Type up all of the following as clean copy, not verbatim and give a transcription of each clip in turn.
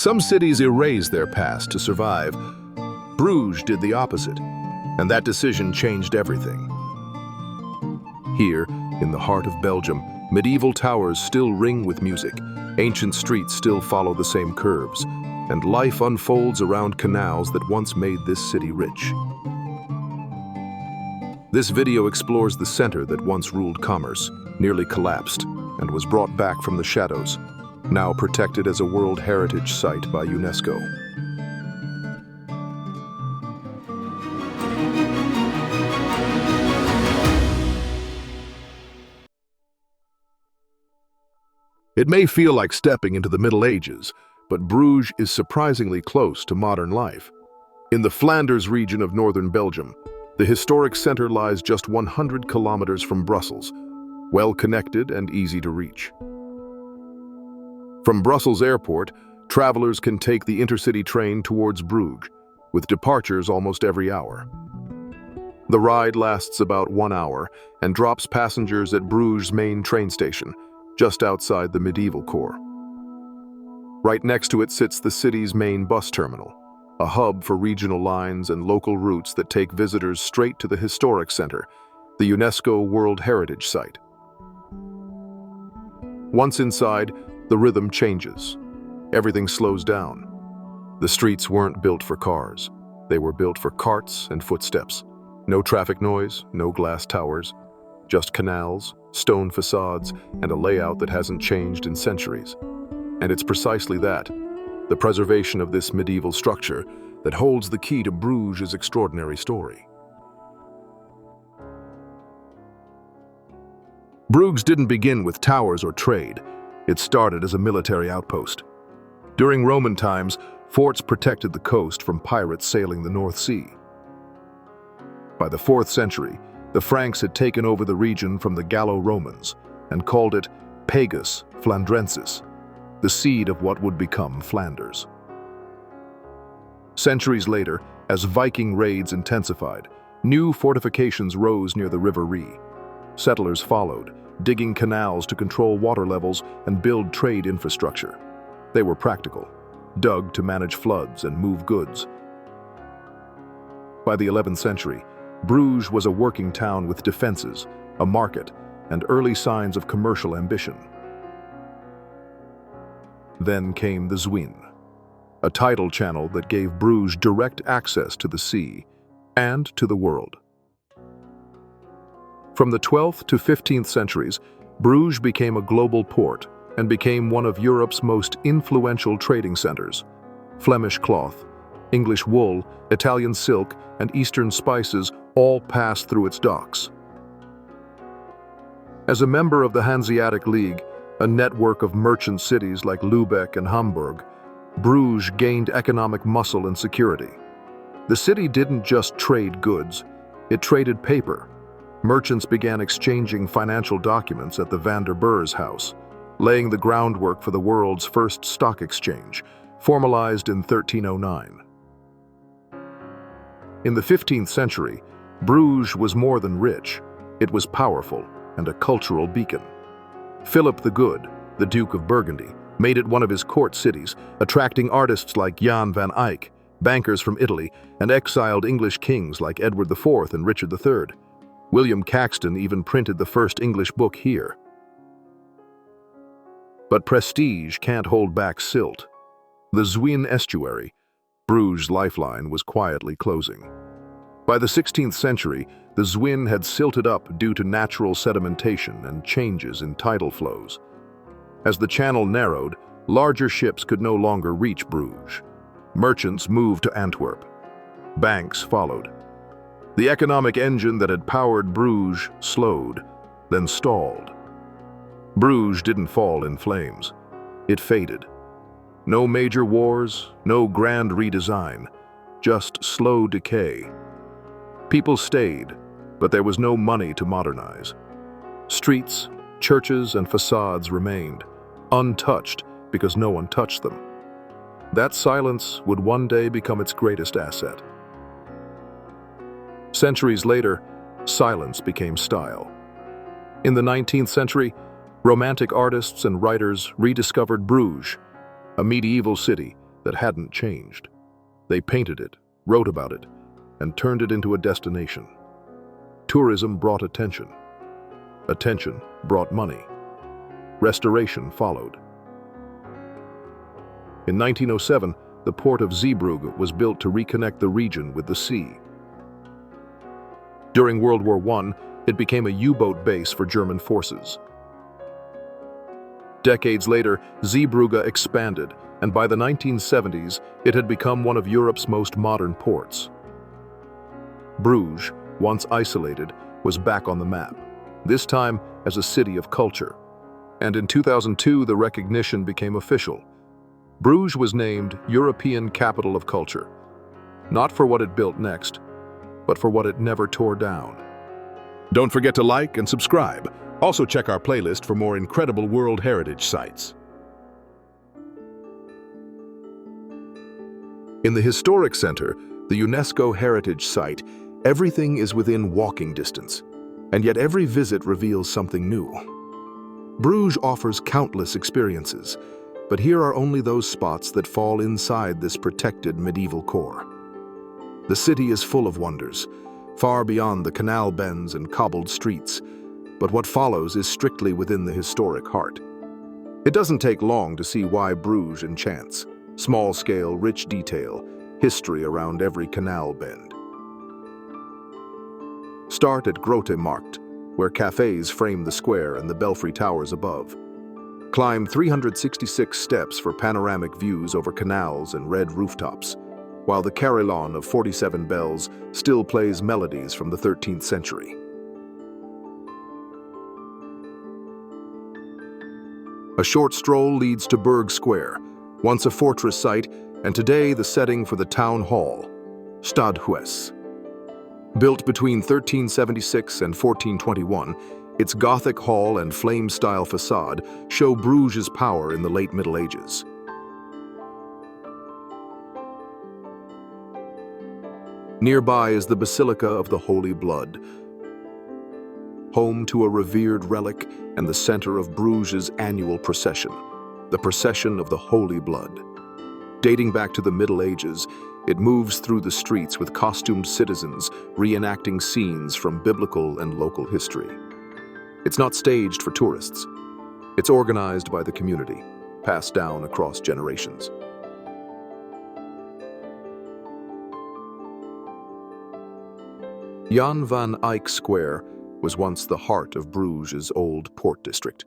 Some cities erase their past to survive. Bruges did the opposite, and that decision changed everything. Here, in the heart of Belgium, medieval towers still ring with music, ancient streets still follow the same curves, and life unfolds around canals that once made this city rich. This video explores the center that once ruled commerce, nearly collapsed, and was brought back from the shadows, now protected as a World Heritage Site by UNESCO. It may feel like stepping into the Middle Ages, but Bruges is surprisingly close to modern life. In the Flanders region of northern Belgium, the historic center lies just 100 kilometers from Brussels, well connected and easy to reach. From Brussels Airport, travelers can take the intercity train towards Bruges, with departures almost every hour. The ride lasts about 1 hour and drops passengers at Bruges' main train station, just outside the medieval core. Right next to it sits the city's main bus terminal, a hub for regional lines and local routes that take visitors straight to the Historic Centre, the UNESCO World Heritage Site. Once inside, the rhythm changes. Everything slows down. The streets weren't built for cars. They were built for carts and footsteps. No traffic noise, no glass towers, just canals, stone facades, and a layout that hasn't changed in centuries. And it's precisely that, the preservation of this medieval structure, that holds the key to Bruges' extraordinary story. Bruges didn't begin with towers or trade. It started as a military outpost. During Roman times, forts protected the coast from pirates sailing the North Sea. By the 4th century, the Franks had taken over the region from the Gallo-Romans and called it Pagus Flandrensis, the seed of what would become Flanders. Centuries later, as Viking raids intensified, new fortifications rose near the River Ree. Settlers followed, digging canals to control water levels and build trade infrastructure. They were practical, dug to manage floods and move goods. By the 11th century, Bruges was a working town with defenses, a market, and early signs of commercial ambition. Then came the Zwin, a tidal channel that gave Bruges direct access to the sea and to the world. From the 12th to 15th centuries, Bruges became a global port and became one of Europe's most influential trading centers. Flemish cloth, English wool, Italian silk, and Eastern spices all passed through its docks. As a member of the Hanseatic League, a network of merchant cities like Lübeck and Hamburg, Bruges gained economic muscle and security. The city didn't just trade goods, it traded paper. Merchants began exchanging financial documents at the Van der Burg's house, laying the groundwork for the world's first stock exchange, formalized in 1309. In the 15th century, Bruges was more than rich, it was powerful and a cultural beacon. Philip the Good, the Duke of Burgundy, made it one of his court cities, attracting artists like Jan van Eyck, bankers from Italy, and exiled English kings like Edward IV and Richard III. William Caxton even printed the first English book here. But prestige can't hold back silt. The Zwin estuary, Bruges' lifeline, was quietly closing. By the 16th century, the Zwin had silted up due to natural sedimentation and changes in tidal flows. As the channel narrowed, larger ships could no longer reach Bruges. Merchants moved to Antwerp. Banks followed. The economic engine that had powered Bruges slowed, then stalled. Bruges didn't fall in flames. It faded. No major wars, no grand redesign, just slow decay. People stayed, but there was no money to modernize. Streets, churches, and facades remained, untouched because no one touched them. That silence would one day become its greatest asset. Centuries later, silence became style. In the 19th century, Romantic artists and writers rediscovered Bruges, a medieval city that hadn't changed. They painted it, wrote about it, and turned it into a destination. Tourism brought attention. Attention brought money. Restoration followed. In 1907, the port of Zeebrugge was built to reconnect the region with the sea. During World War I, it became a U-boat base for German forces. Decades later, Zeebrugge expanded, and by the 1970s, it had become one of Europe's most modern ports. Bruges, once isolated, was back on the map, this time as a city of culture. And in 2002, the recognition became official. Bruges was named European Capital of Culture, not for what it built next, but for what it never tore down. Don't forget to like and subscribe. Also check our playlist for more incredible World Heritage Sites. In the Historic Centre, the UNESCO Heritage Site, everything is within walking distance, and yet every visit reveals something new. Bruges offers countless experiences, but here are only those spots that fall inside this protected medieval core. The city is full of wonders, far beyond the canal bends and cobbled streets, but what follows is strictly within the historic heart. It doesn't take long to see why Bruges enchants. Small-scale, rich detail, history around every canal bend. Start at Grote Markt, where cafes frame the square and the Belfry towers above. Climb 366 steps for panoramic views over canals and red rooftops, while the carillon of 47 bells still plays melodies from the 13th century. A short stroll leads to Berg Square, once a fortress site, and today the setting for the town hall, Stadhuis. Built between 1376 and 1421, its Gothic hall and flame-style facade show Bruges' power in the late Middle Ages. Nearby is the Basilica of the Holy Blood, home to a revered relic and the center of Bruges' annual procession, the Procession of the Holy Blood. Dating back to the Middle Ages, it moves through the streets with costumed citizens reenacting scenes from biblical and local history. It's not staged for tourists. It's organized by the community, passed down across generations. Jan van Eyck Square was once the heart of Bruges' old port district,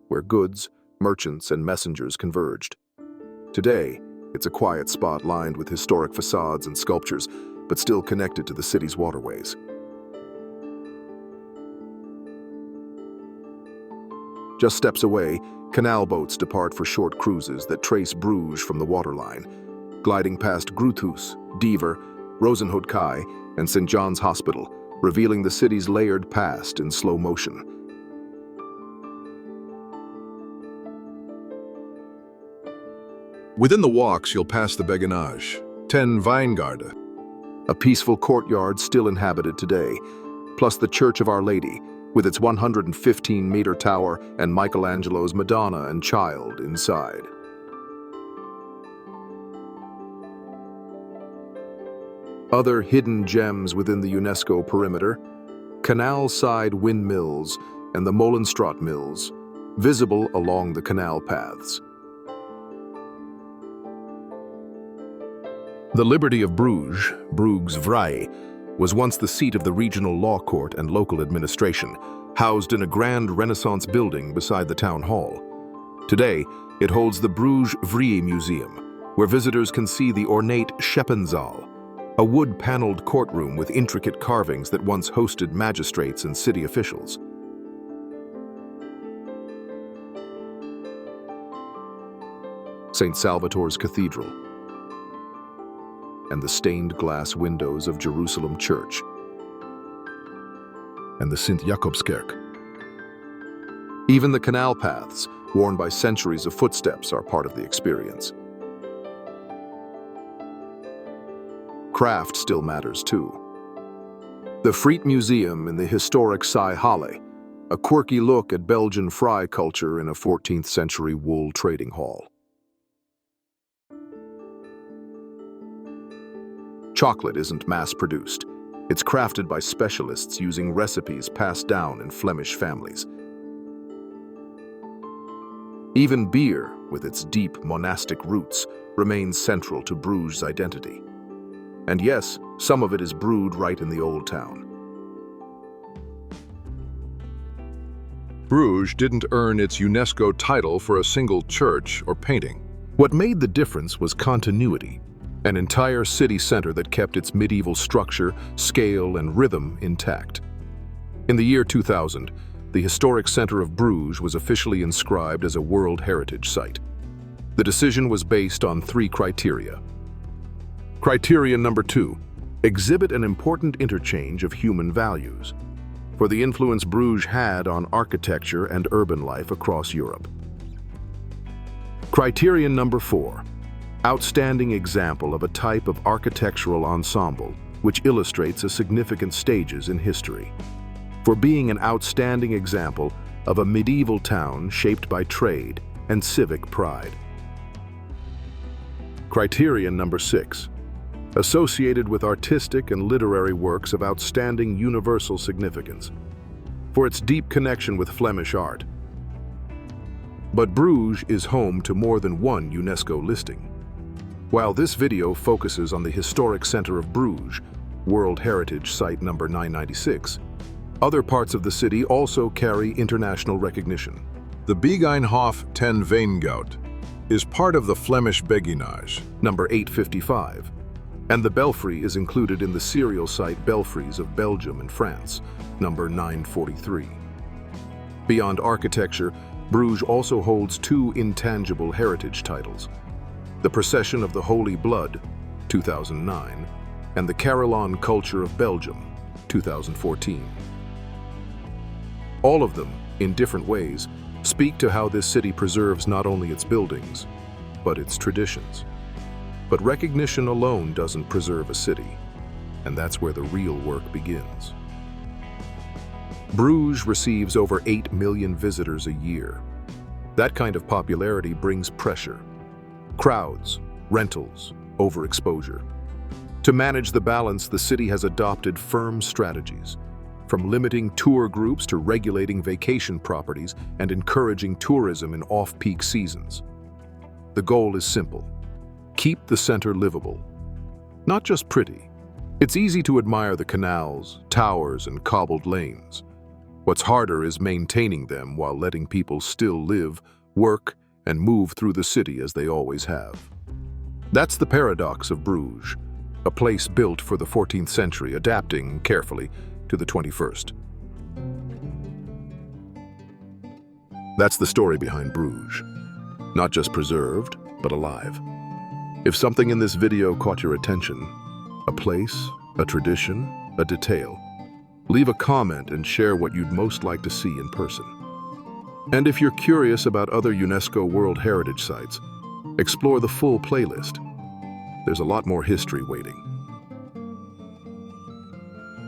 where goods, merchants, and messengers converged. Today, it's a quiet spot lined with historic facades and sculptures, but still connected to the city's waterways. Just steps away, canal boats depart for short cruises that trace Bruges from the waterline, gliding past Groothuis, Diever, Rozenhout Kai, and St. John's Hospital, revealing the city's layered past in slow motion. Within the walks, you'll pass the Beguinage, 10 Weingarten, a peaceful courtyard still inhabited today, plus the Church of Our Lady, with its 115-meter tower and Michelangelo's Madonna and Child inside. Other hidden gems within the UNESCO perimeter, canal-side windmills and the Molenstraat Mills, visible along the canal paths. The Liberty of Bruges, Bruges Vrij, was once the seat of the regional law court and local administration, housed in a grand Renaissance building beside the town hall. Today, it holds the Bruges Vrij Museum, where visitors can see the ornate Scheppenzaal, a wood-paneled courtroom with intricate carvings that once hosted magistrates and city officials. St. Salvator's Cathedral, and the stained glass windows of Jerusalem Church, and the Sint Jacobskerk. Even the canal paths, worn by centuries of footsteps, are part of the experience. Craft still matters too. The Friet Museum in the historic Saai-Halle, a quirky look at Belgian fry culture in a 14th century wool trading hall. Chocolate isn't mass-produced. It's crafted by specialists using recipes passed down in Flemish families. Even beer, with its deep monastic roots, remains central to Bruges' identity. And yes, some of it is brewed right in the old town. Bruges didn't earn its UNESCO title for a single church or painting. What made the difference was continuity, an entire city center that kept its medieval structure, scale, and rhythm intact. In the year 2000, the Historic Centre of Bruges was officially inscribed as a World Heritage Site. The decision was based on 3 criteria. Criterion number 2, exhibit an important interchange of human values, for the influence Bruges had on architecture and urban life across Europe. Criterion number 4, outstanding example of a type of architectural ensemble which illustrates a significant stages in history, for being an outstanding example of a medieval town shaped by trade and civic pride. Criterion number 6, associated with artistic and literary works of outstanding universal significance, for its deep connection with Flemish art. But Bruges is home to more than one UNESCO listing. While this video focuses on the Historic Centre of Bruges, World Heritage Site number 996, other parts of the city also carry international recognition. The Begijnhof ten Wijngoud is part of the Flemish Beguinage, number 855, and the Belfry is included in the serial site Belfries of Belgium and France, number 943. Beyond architecture, Bruges also holds 2 intangible heritage titles: the Procession of the Holy Blood, 2009, and the Carillon Culture of Belgium, 2014. All of them, in different ways, speak to how this city preserves not only its buildings, but its traditions. But recognition alone doesn't preserve a city, and that's where the real work begins. Bruges receives over 8 million visitors a year. That kind of popularity brings pressure. Crowds, rentals, overexposure. To manage the balance, the city has adopted firm strategies, from limiting tour groups to regulating vacation properties and encouraging tourism in off-peak seasons. The goal is simple: keep the center livable. Not just pretty. It's easy to admire the canals, towers, and cobbled lanes. What's harder is maintaining them while letting people still live, work, and move through the city as they always have. That's the paradox of Bruges, a place built for the 14th century, adapting carefully to the 21st. That's the story behind Bruges. Not just preserved, but alive. If something in this video caught your attention, a place, a tradition, a detail, leave a comment and share what you'd most like to see in person. And if you're curious about other UNESCO World Heritage Sites, explore the full playlist. There's a lot more history waiting.